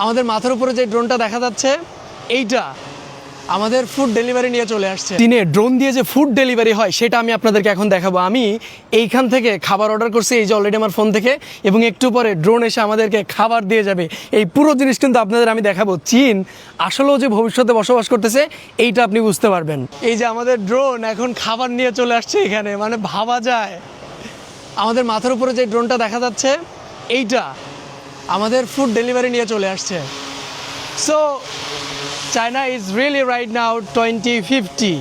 আমাদের মাথার উপরে যে ড্রোনটা দেখা যাচ্ছে এইটা আমাদের ফুড ডেলিভারি নিয়ে চলে আসছে। দিনে ড্রোন দিয়ে যে ফুড ডেলিভারি হয় সেটা আমি আপনাদেরকে এখন দেখাবো। আমি এইখান থেকে খাবার অর্ডার করছি, এই যে অলরেডি আমার ফোন থেকে, এবং একটু পরে ড্রোন এসে আমাদেরকে খাবার দিয়ে যাবে। এই পুরো জিনিস কিন্তু আপনাদের আমি দেখাবো। চীন আসলেও যে ভবিষ্যতে বসবাস করতেছে এইটা আপনি বুঝতে পারবেন। এই যে আমাদের ড্রোন এখন খাবার নিয়ে চলে আসছে এখানে, মানে ভাবা যায়। আমাদের মাথার উপরে যে ড্রোনটা দেখা যাচ্ছে এইটা আমাদের ফুড ডেলিভারি নিয়ে চলে আসছে। So China is really right now 2050.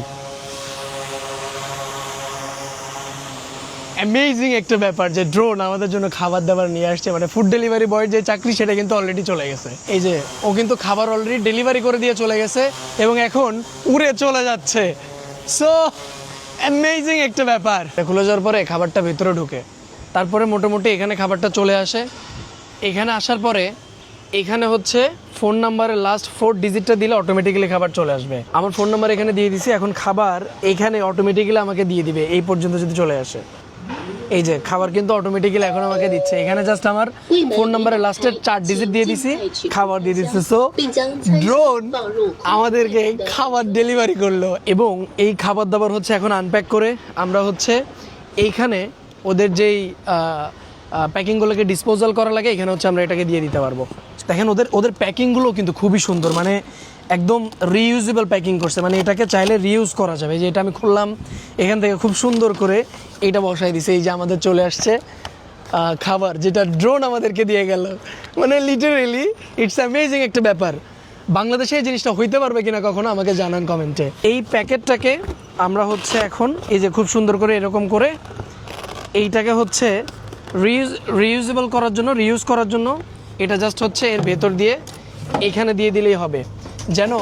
Amazing একটা ব্যাপার যে ড্রোন আমাদের জন্য খাবার দাবার নিয়ে আসছে, মানে ফুড ডেলিভারি বয়ের যে চাকরি সেটা কিন্তু অলরেডি চলে গেছে। এই যে ও কিন্তু খাবার অলরেডি ডেলিভারি করে দিয়ে চলে গেছে এবং এখন উড়ে চলে যাচ্ছে। সো অ্যামেজিং একটা ব্যাপার। খুলে যাওয়ার পরে খাবারটা ভেতরে ঢুকে, তারপরে মোটামুটি এখানে খাবারটা চলে আসে। এখানে আসার পরে এখানে হচ্ছে ফোন নাম্বারের লাস্ট 4 ডিজিটটা দিলে অটোমেটিক্যালি খাবার চলে আসবে। আমার ফোন নাম্বার এখানে দিয়ে দিছি, এখন খাবার এখানে অটোমেটিক্যালি আমাকে দিয়ে দিবে এই পর্যন্ত যদি চলে আসে। এই যে খাবার কিন্তু অটোমেটিক্যালি এখন আমাকে দিচ্ছে। এখানে জাস্ট আমার ফোন নাম্বারের লাস্টের 4 ডিজিট দিয়ে দিছি, খাবার দিয়ে দিচ্ছে। সো ড্রোন আমাদেরকে খাবার ডেলিভারি করলো এবং এই খাবার দাবার হচ্ছে এখন আনপ্যাক করে আমরা হচ্ছে এইখানে ওদের যেই প্যাকিংগুলোকে ডিসপোজাল করা লাগে এখানে হচ্ছে আমরা এটাকে দিয়ে দিতে পারবো। দেখেন ওদের প্যাকিংগুলো কিন্তু খুবই সুন্দর, মানে একদম রিইউজেবল প্যাকিং করছে, মানে এটাকে চাইলে রিইউজ করা যাবে। যে এটা আমি খুললাম এখান থেকে খুব সুন্দর করে এইটা বসাই দিছে। এই যে আমাদের চলে আসছে খাবার, যেটা ড্রোন আমাদেরকে দিয়ে গেল। মানে লিটারেলি ইটস অ্যামেজিং একটা ব্যাপার। বাংলাদেশে এই জিনিসটা হইতে পারবে কিনা কখনো আমাকে জানান কমেন্টে। এই প্যাকেটটাকে আমরা হচ্ছে এখন এই যে খুব সুন্দর করে এরকম করে এইটাকে হচ্ছে রিইউজেবল করার জন্য, রিইউজ করার জন্য এটা জাস্ট হচ্ছে এর ভেতর দিয়ে এখানে দিয়ে দিলেই হবে, যেন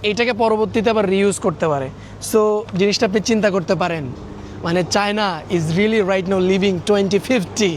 এইটাকে পরবর্তীতে আবার রিইউজ করতে পারে। সো জিনিসটা আপনি চিন্তা করতে পারেন, মানে China is really right now living 2050।